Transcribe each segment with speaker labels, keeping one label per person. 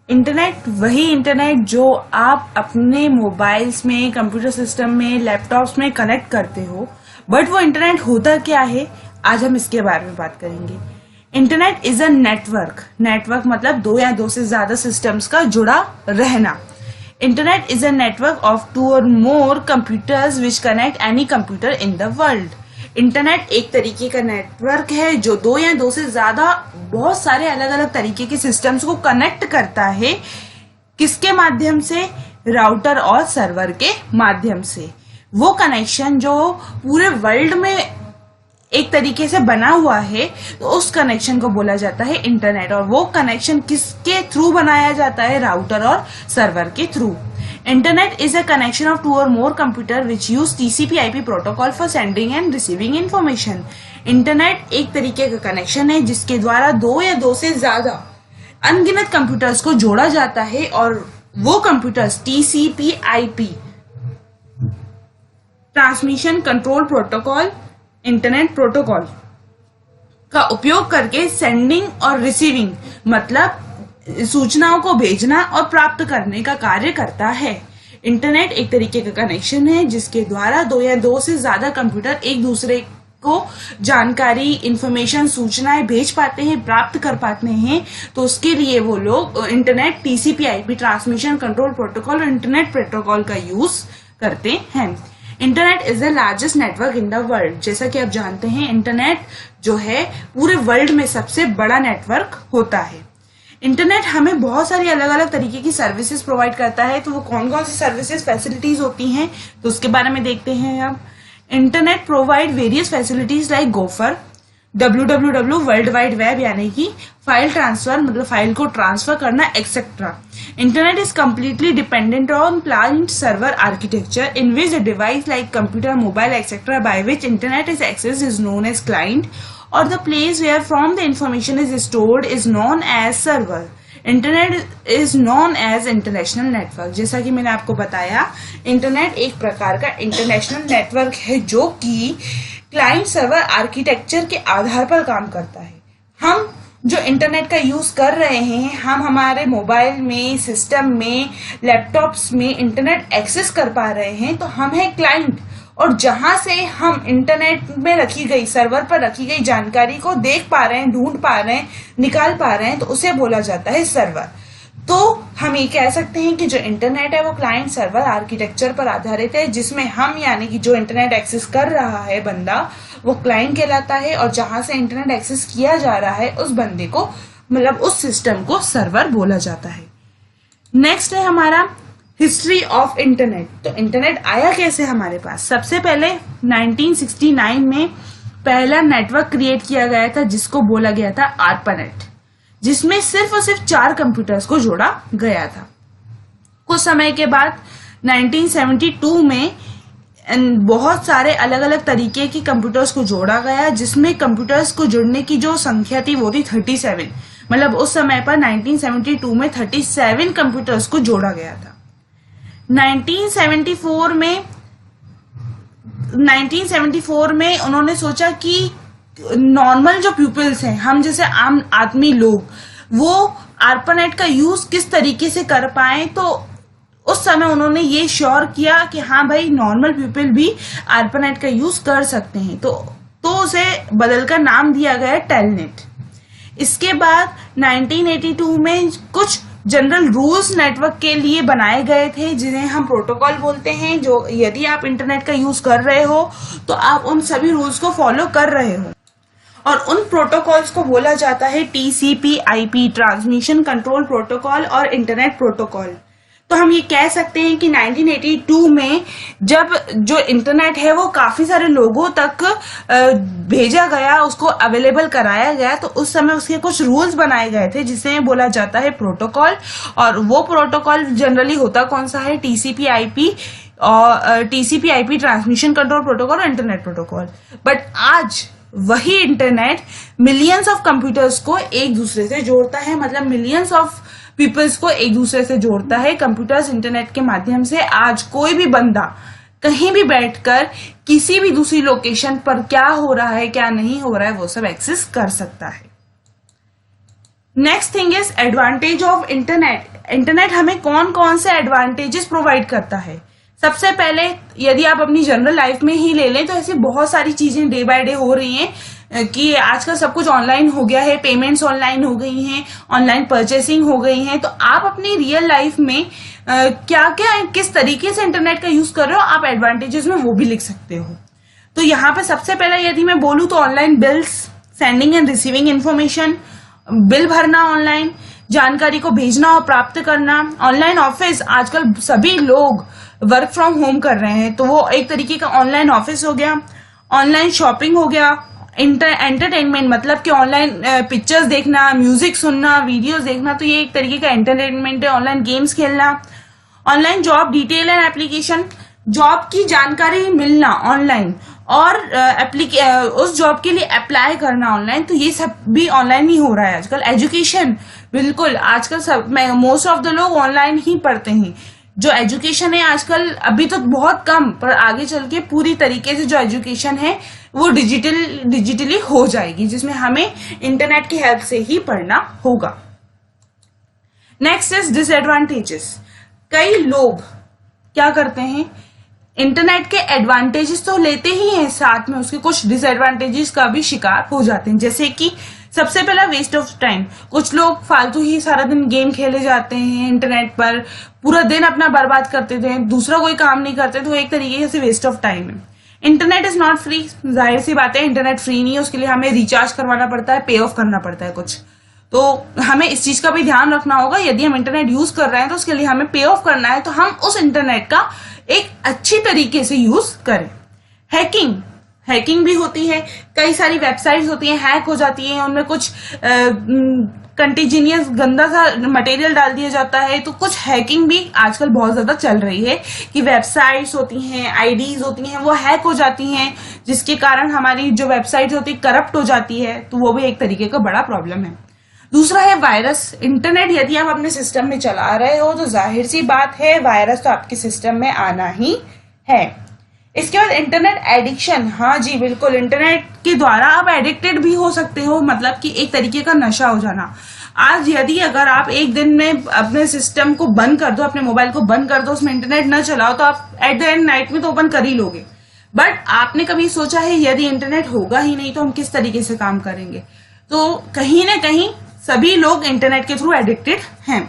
Speaker 1: Internet वही internet जो आप अपने मोबाइल्स में, कंप्यूटर सिस्टम में, लैपटॉप्स में कनेक्ट करते हो। बट वो इंटरनेट होता क्या है, आज हम इसके बारे में बात करेंगे। इंटरनेट इज अ नेटवर्क मतलब दो या दो से ज्यादा सिस्टम्स का जुड़ा रहना। Internet is a network of 2 or more computers which connect any computer in the world। Internet एक तरीके का नेटवर्क है जो दो या दो से ज्यादा बहुत सारे अलग अलग तरीके के सिस्टम्स को कनेक्ट करता है। किसके माध्यम से? राउटर और सर्वर के माध्यम से। वो कनेक्शन जो पूरे वर्ल्ड में एक तरीके से बना हुआ है, तो उस कनेक्शन को बोला जाता है इंटरनेट। और वो कनेक्शन किसके थ्रू बनाया जाता है? राउटर और सर्वर के through. Internet is a connection of 2 or more computer which use TCP/IP protocol for sending and receiving information। Internet एक तरीके का कनेक्शन है जिसके द्वारा दो या दो से ज्यादा अनगिनत कंप्यूटर्स को जोड़ा जाता है, और वो computers TCP/IP transmission control protocol, internet protocol का उपयोग करके सेंडिंग और रिसीविंग मतलब सूचनाओं को भेजना और प्राप्त करने का कार्य करता है। इंटरनेट एक तरीके का कनेक्शन है जिसके द्वारा दो या दो से ज्यादा कंप्यूटर एक दूसरे को जानकारी, इंफॉर्मेशन, सूचनाएं भेज पाते हैं, प्राप्त कर पाते हैं। तो उसके लिए वो लोग internet TCP/IP transmission control protocol और इंटरनेट प्रोटोकॉल का यूज करते हैं। Internet is the largest network in the world. जैसा कि आप जानते हैं, इंटरनेट जो है पूरे वर्ल्ड में सबसे बड़ा नेटवर्क होता है। इंटरनेट हमें बहुत सारी अलग अलग तरीके की सर्विसेज प्रोवाइड करता है। तो वो कौन कौन सी सर्विसेज, फैसिलिटीज होती हैं, तो उसके बारे में देखते हैं अब। Internet provide various facilities like gopher, www world wide web यानी कि फाइल ट्रांसफर मतलब फाइल को ट्रांसफर करना, etcetera. Internet is completely dependent on client server architecture in which the device like computer, mobile etcetera by which internet is access is known as client, or the place where from the information is stored is known as server। Internet is known as international network. जैसा कि मैंने आपको बताया, internet एक प्रकार का international network है जो कि क्लाइंट सर्वर आर्किटेक्चर के आधार पर काम करता है। हम जो इंटरनेट का यूज कर रहे हैं, हम हमारे मोबाइल में, सिस्टम में, लैपटॉप्स में इंटरनेट एक्सेस कर पा रहे हैं, तो हम है क्लाइंट। और जहां से हम इंटरनेट में रखी गई, सर्वर पर रखी गई जानकारी को देख पा रहे हैं, ढूंढ पा रहे हैं, निकाल पा रहे हैं, तो उसे बोला जाता है सर्वर। तो हम ये कह सकते हैं कि जो इंटरनेट है वो क्लाइंट सर्वर आर्किटेक्चर पर आधारित है, जिसमें हम यानी कि जो इंटरनेट एक्सेस कर रहा है बंदा, वो क्लाइंट कहलाता है, और जहां से इंटरनेट एक्सेस किया जा रहा है उस बंदे को मतलब उस सिस्टम को सर्वर बोला जाता है। नेक्स्ट है हमारा हिस्ट्री ऑफ इंटरनेट। तो इंटरनेट आया कैसे हमारे पास? सबसे पहले 1969 में पहला नेटवर्क क्रिएट किया गया था जिसको बोला गया था ARPANET, जिसमें सिर्फ और सिर्फ 4 कंप्यूटर्स को जोड़ा गया था। कुछ समय के बाद 1972 में बहुत सारे अलग अलग तरीके के कंप्यूटर्स को जोड़ा गया, जिसमें कंप्यूटर्स को जुड़ने की जो संख्या थी वो थी 37। मतलब उस समय पर 1972 में 37 कंप्यूटर्स को जोड़ा गया था। 1974 में उन्होंने सोचा कि नॉर्मल जो पीपल्स हैं, हम जैसे आम आदमी लोग, वो ARPANET का यूज किस तरीके से कर पाए। तो उस समय उन्होंने ये श्योर किया कि हाँ भाई, नॉर्मल पीपल भी ARPANET का यूज कर सकते हैं। तो उसे बदलकर नाम दिया गया टेलनेट। इसके बाद 1982 में कुछ जनरल रूल्स नेटवर्क के लिए बनाए गए थे, जिन्हें हम प्रोटोकॉल बोलते हैं। जो यदि आप इंटरनेट का यूज कर रहे हो तो आप उन सभी रूल्स को फॉलो कर रहे हो, और उन प्रोटोकॉल्स को बोला जाता है TCP/IP ट्रांसमिशन कंट्रोल प्रोटोकॉल और इंटरनेट प्रोटोकॉल। तो हम ये कह सकते हैं कि 1982 में जब जो इंटरनेट है वो काफी सारे लोगों तक भेजा गया, उसको अवेलेबल कराया गया, तो उस समय उसके कुछ रूल्स बनाए गए थे जिसे बोला जाता है प्रोटोकॉल। और वो प्रोटोकॉल जनरली होता कौन सा है? TCP/IP और TCP/IP ट्रांसमिशन कंट्रोल प्रोटोकॉल और इंटरनेट प्रोटोकॉल। बट आज वही इंटरनेट मिलियंस ऑफ कंप्यूटर्स को एक दूसरे से जोड़ता है, मतलब मिलियंस ऑफ पीपल्स को एक दूसरे से जोड़ता है। कंप्यूटर्स इंटरनेट के माध्यम से आज कोई भी बंदा कहीं भी बैठकर किसी भी दूसरी लोकेशन पर क्या हो रहा है, क्या नहीं हो रहा है, वो सब एक्सेस कर सकता है। Next thing is advantage of internet. Internet हमें कौन कौन से एडवांटेजेस प्रोवाइड करता है। सबसे पहले यदि आप अपनी जनरल लाइफ में ही ले लें तो ऐसी बहुत सारी चीजें डे बाय डे हो रही हैं कि आजकल सब कुछ ऑनलाइन हो गया है, पेमेंट्स ऑनलाइन हो गई हैं, ऑनलाइन परचेसिंग हो गई है। तो आप अपनी रियल लाइफ में क्या क्या किस तरीके से इंटरनेट का यूज कर रहे हो, आप एडवांटेजेस में वो भी लिख सकते हो। तो यहाँ पे सबसे पहले यदि मैं बोलूँ तो online bills, sending end receiving information, bill भरना ऑनलाइन, जानकारी को भेजना और प्राप्त करना, ऑनलाइन ऑफिस, आजकल सभी लोग वर्क फ्रॉम होम कर रहे हैं तो वो एक तरीके का ऑनलाइन ऑफिस हो गया, ऑनलाइन शॉपिंग हो गया, एंटरटेनमेंट मतलब कि ऑनलाइन पिक्चर्स देखना, म्यूजिक सुनना, वीडियोस देखना, तो ये एक तरीके का एंटरटेनमेंट है, ऑनलाइन गेम्स खेलना, online job detail and application, job की जानकारी मिलना ऑनलाइन और उस जॉब के लिए अप्लाई करना ऑनलाइन, तो ये सब भी ऑनलाइन ही हो रहा है आजकल। एजुकेशन, बिल्कुल आजकल सब मोस्ट ऑफ द लोग ऑनलाइन ही पढ़ते हैं। जो एजुकेशन है आजकल अभी तो बहुत कम, पर आगे चल के पूरी तरीके से जो एजुकेशन है वो डिजिटली हो जाएगी, जिसमें हमें इंटरनेट की हेल्प से ही पढ़ना होगा। Next is disadvantages. कई लोग क्या करते हैं, इंटरनेट के एडवांटेजेस तो लेते ही हैं, साथ में उसके कुछ डिसएडवांटेजेस का भी शिकार हो जाते हैं। जैसे कि सबसे पहला वेस्ट ऑफ टाइम। कुछ लोग फालतू ही सारा दिन गेम खेले जाते हैं, इंटरनेट पर पूरा दिन अपना बर्बाद करते थे, दूसरा कोई काम नहीं करते, तो एक तरीके से वेस्ट ऑफ टाइम है। इंटरनेट इज नॉट फ्री, जाहिर सी बात है इंटरनेट फ्री नहीं है, उसके लिए हमें रिचार्ज करवाना पड़ता है, पे ऑफ करना पड़ता है कुछ। तो हमें इस चीज का भी ध्यान रखना होगा, यदि हम इंटरनेट यूज कर रहे हैं तो उसके लिए हमें पे ऑफ करना है, तो हम उस इंटरनेट का एक अच्छी तरीके से यूज करें। हैकिंग भी होती है, कई सारी वेबसाइट्स होती हैं, हैक हो जाती हैं, उनमें कुछ कंटिन्यूअस गंदा सा मटेरियल डाल दिया जाता है, तो कुछ हैकिंग भी आजकल बहुत ज्यादा चल रही है कि वेबसाइट्स होती हैं, आईडीज होती हैं, वो हैक हो जाती हैं, जिसके कारण हमारी जो वेबसाइट्स होती है करप्ट हो जाती है, तो वो भी एक तरीके का बड़ा प्रॉब्लम है। दूसरा है वायरस। इंटरनेट यदि आप अपने सिस्टम में चला रहे हो तो जाहिर सी बात है वायरस तो आपके सिस्टम में आना ही है। इसके बाद इंटरनेट एडिक्शन। हाँ जी बिल्कुल, इंटरनेट के द्वारा आप एडिक्टेड भी हो सकते हो, मतलब कि एक तरीके का नशा हो जाना। आज यदि अगर आप एक दिन में अपने सिस्टम को बंद कर दो, अपने मोबाइल को बंद कर दो, उसमें इंटरनेट न चलाओ, तो आप एट द एंड नाइट में तो ओपन कर ही लोगे। बट आपने कभी सोचा है यदि इंटरनेट होगा ही नहीं तो हम किस तरीके से काम करेंगे? तो कहीं ना कहीं सभी लोग इंटरनेट के थ्रू एडिक्टेड हैं।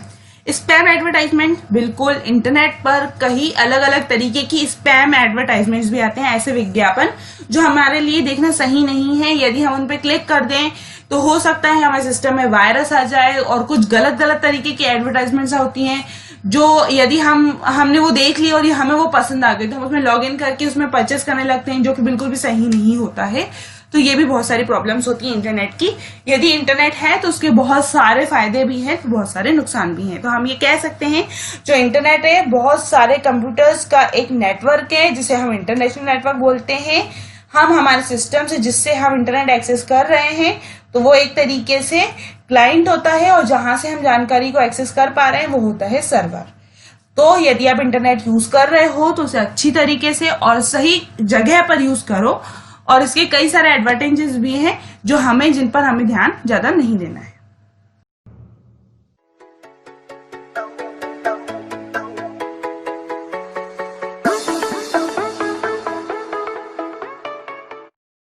Speaker 1: स्पैम एडवर्टाइजमेंट, बिल्कुल इंटरनेट पर कई अलग अलग तरीके की स्पैम एडवर्टाइजमेंट्स भी आते हैं, ऐसे विज्ञापन जो हमारे लिए देखना सही नहीं है। यदि हम उन पर क्लिक कर दें तो हो सकता है हमारे सिस्टम में वायरस आ जाए, और कुछ गलत तरीके की एडवर्टाइजमेंट्स होती हैं जो यदि हमने वो देख ली और हमें वो पसंद आ गई तो हम उसमें लॉग इन करके उसमें परचेस करने लगते हैं, जो कि बिल्कुल भी सही नहीं होता है। तो ये भी बहुत सारी प्रॉब्लम्स होती हैं इंटरनेट की। यदि इंटरनेट है तो उसके बहुत सारे फायदे भी हैं, तो बहुत सारे नुकसान भी हैं। तो हम ये कह सकते हैं जो इंटरनेट है बहुत सारे कंप्यूटर्स का एक नेटवर्क है, जिसे हम इंटरनेशनल नेटवर्क बोलते हैं। हम हमारे सिस्टम से जिससे हम इंटरनेट एक्सेस कर रहे हैं तो वो एक तरीके से क्लाइंट होता है, और जहां से हम जानकारी को एक्सेस कर पा रहे हैं वो होता है सर्वर। तो यदि आप इंटरनेट यूज कर रहे हो तो उसे अच्छी तरीके से और सही जगह पर यूज करो, और इसके कई सारे एडवांटेजेस भी हैं जिन पर हमें ध्यान ज्यादा नहीं देना है।